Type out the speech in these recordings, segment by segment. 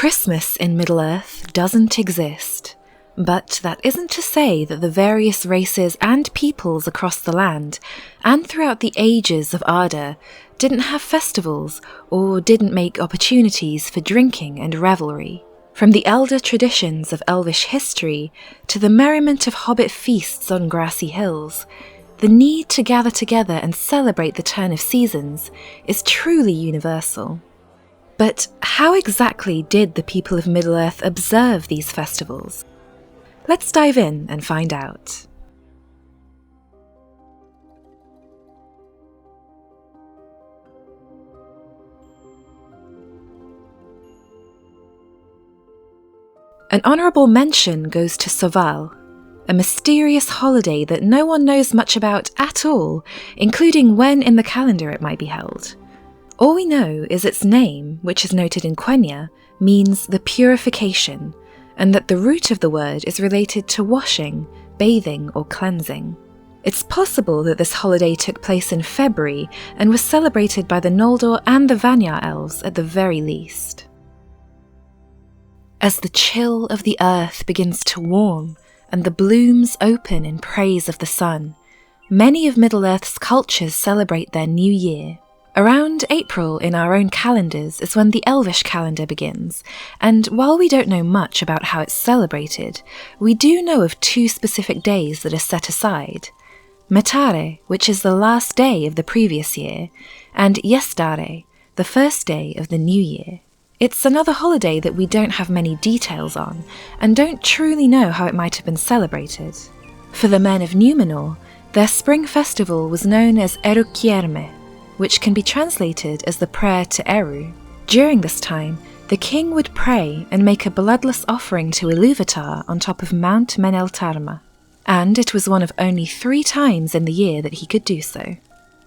Christmas in Middle-earth doesn't exist, but that isn't to say that the various races and peoples across the land, and throughout the ages of Arda, didn't have festivals or didn't make opportunities for drinking and revelry. From the elder traditions of Elvish history to the merriment of hobbit feasts on grassy hills, the need to gather together and celebrate the turn of seasons is truly universal. But how exactly did the people of Middle-earth observe these festivals? Let's dive in and find out. An honourable mention goes to Soval, a mysterious holiday that no one knows much about at all, including when in the calendar it might be held. All we know is its name, which is noted in Quenya, means the purification, and that the root of the word is related to washing, bathing, or cleansing. It's possible that this holiday took place in February and was celebrated by the Noldor and the Vanyar elves at the very least. As the chill of the earth begins to warm and the blooms open in praise of the sun, many of Middle-earth's cultures celebrate their new year. Around April in our own calendars is when the Elvish calendar begins, and while we don't know much about how it's celebrated, we do know of two specific days that are set aside. Metare, which is the last day of the previous year, and Yestare, the first day of the new year. It's another holiday that we don't have many details on, and don't truly know how it might have been celebrated. For the men of Numenor, their spring festival was known as Erukierme, which can be translated as the prayer to Eru. During this time, the king would pray and make a bloodless offering to Ilúvatar on top of Mount Meneltarma, and it was one of only 3 times in the year that he could do so.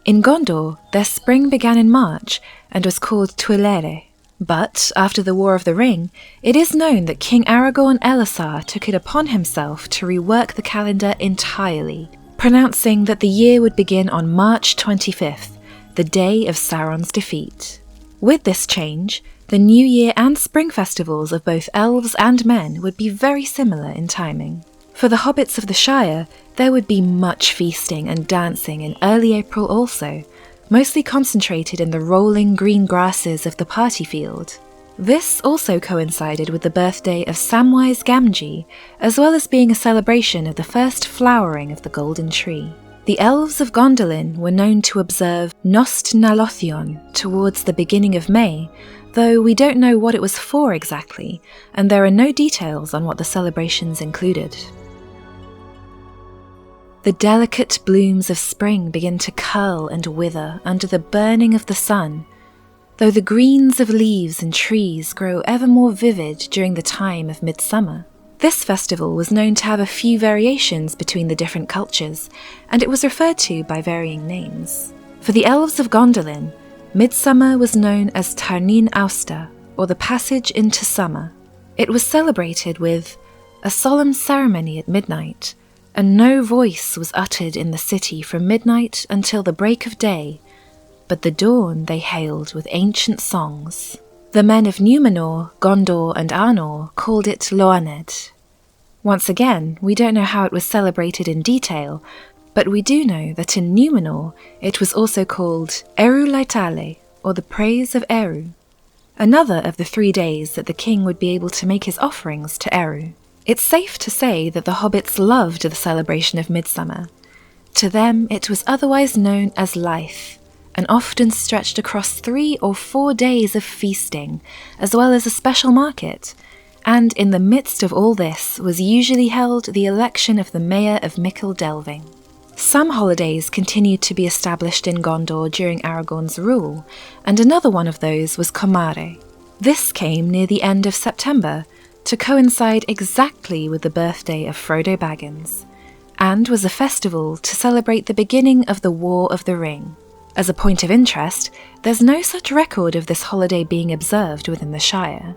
In Gondor, their spring began in March and was called Tuilere, but after the War of the Ring, it is known that King Aragorn Elessar took it upon himself to rework the calendar entirely, pronouncing that the year would begin on March 25th, the day of Sauron's defeat. With this change, the New Year and Spring festivals of both elves and men would be very similar in timing. For the hobbits of the Shire, there would be much feasting and dancing in early April also, mostly concentrated in the rolling green grasses of the party field. This also coincided with the birthday of Samwise Gamgee, as well as being a celebration of the first flowering of the golden tree. The elves of Gondolin were known to observe Nost Nalothion towards the beginning of May, though we don't know what it was for exactly, and there are no details on what the celebrations included. The delicate blooms of spring begin to curl and wither under the burning of the sun, though the greens of leaves and trees grow ever more vivid during the time of midsummer. This festival was known to have a few variations between the different cultures, and it was referred to by varying names. For the elves of Gondolin, midsummer was known as Tarnin Austa, or the passage into summer. It was celebrated with a solemn ceremony at midnight, and no voice was uttered in the city from midnight until the break of day, but the dawn they hailed with ancient songs. The men of Numenor, Gondor and Arnor called it Loaned. Once again, we don't know how it was celebrated in detail, but we do know that in Numenor it was also called Eru Laetale, or the praise of Eru, another of the 3 days that the king would be able to make his offerings to Eru. It's safe to say that the hobbits loved the celebration of midsummer. To them it was otherwise known as Leith, and often stretched across 3 or 4 days of feasting, as well as a special market, and in the midst of all this was usually held the election of the mayor of Mickle Delving. Some holidays continued to be established in Gondor during Aragorn's rule, and another one of those was Comare. This came near the end of September, to coincide exactly with the birthday of Frodo Baggins, and was a festival to celebrate the beginning of the War of the Ring. As a point of interest, there's no such record of this holiday being observed within the Shire.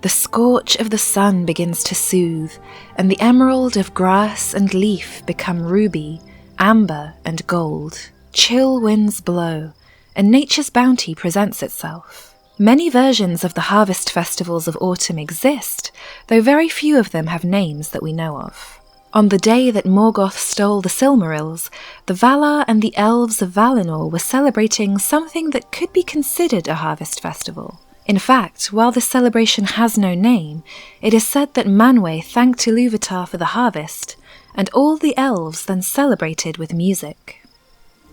The scorch of the sun begins to soothe, and the emerald of grass and leaf become ruby, amber and gold. Chill winds blow, and nature's bounty presents itself. Many versions of the harvest festivals of autumn exist, though very few of them have names that we know of. On the day that Morgoth stole the Silmarils, the Valar and the Elves of Valinor were celebrating something that could be considered a harvest festival. In fact, while this celebration has no name, it is said that Manwë thanked Ilúvatar for the harvest, and all the elves then celebrated with music.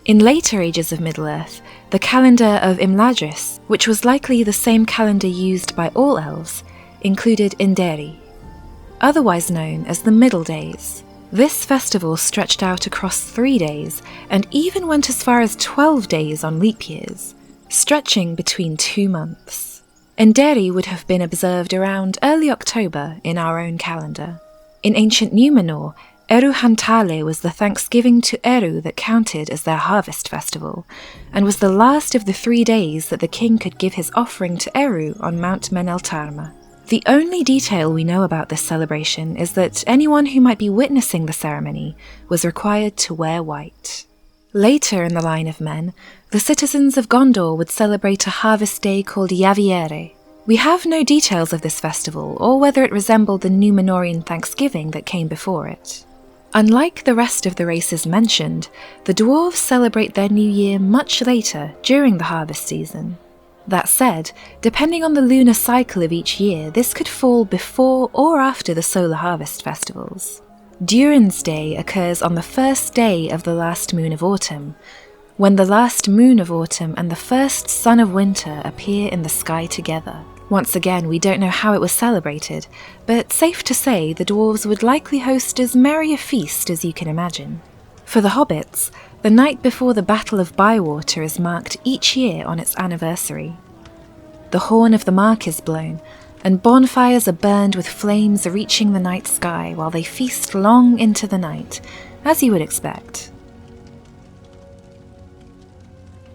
In later ages of Middle-earth, the calendar of Imladris, which was likely the same calendar used by all elves, included Inderi, otherwise known as the Middle Days. This festival stretched out across 3 days, and even went as far as 12 days on leap years, stretching between 2 months. Inderi would have been observed around early October in our own calendar. In ancient Númenor, Eru Hantale was the thanksgiving to Eru that counted as their harvest festival, and was the last of the 3 days that the king could give his offering to Eru on Mount Meneltarma. The only detail we know about this celebration is that anyone who might be witnessing the ceremony was required to wear white. Later in the line of men, the citizens of Gondor would celebrate a harvest day called Xavier. We have no details of this festival, or whether it resembled the Númenorian Thanksgiving that came before it. Unlike the rest of the races mentioned, the dwarves celebrate their new year much later, during the harvest season. That said, depending on the lunar cycle of each year, this could fall before or after the solar harvest festivals. Durin's Day occurs on the first day of the last moon of autumn, when the last moon of autumn and the first sun of winter appear in the sky together. Once again, we don't know how it was celebrated, but safe to say the dwarves would likely host as merry a feast as you can imagine. For the hobbits, the night before the Battle of Bywater is marked each year on its anniversary. The horn of the mark is blown, and bonfires are burned with flames reaching the night sky while they feast long into the night, as you would expect.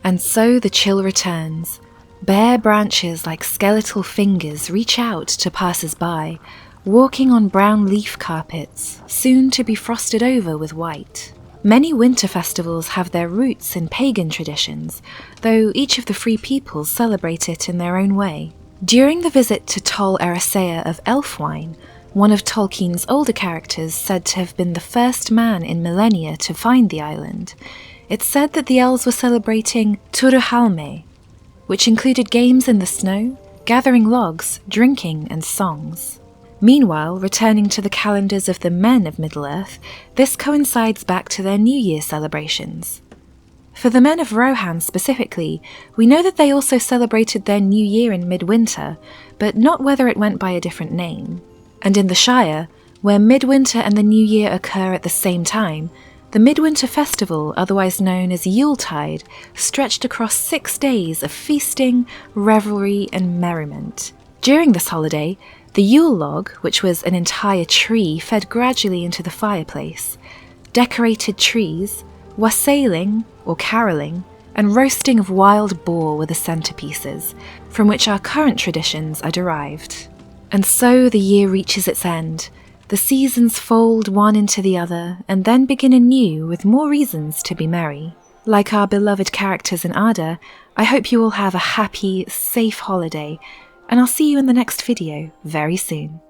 And so the chill returns. Bare branches like skeletal fingers reach out to passers-by, walking on brown leaf carpets, soon to be frosted over with white. Many winter festivals have their roots in pagan traditions, though each of the free peoples celebrate it in their own way. During the visit to Tol Eressëa of Elfwine, one of Tolkien's older characters said to have been the first man in millennia to find the island, it's said that the elves were celebrating Turuhalme, which included games in the snow, gathering logs, drinking, and songs. Meanwhile, returning to the calendars of the men of Middle-earth, this coincides back to their New Year celebrations. For the men of Rohan specifically, we know that they also celebrated their New Year in midwinter, but not whether it went by a different name. And in the Shire, where midwinter and the New Year occur at the same time, the Midwinter Festival, otherwise known as Yuletide, stretched across 6 days of feasting, revelry, and merriment. During this holiday, the Yule log, which was an entire tree fed gradually into the fireplace, decorated trees, wassailing, or carolling, and roasting of wild boar were the centerpieces, from which our current traditions are derived. And so the year reaches its end. The seasons fold one into the other, and then begin anew with more reasons to be merry. Like our beloved characters in Arda, I hope you all have a happy, safe holiday, and I'll see you in the next video very soon.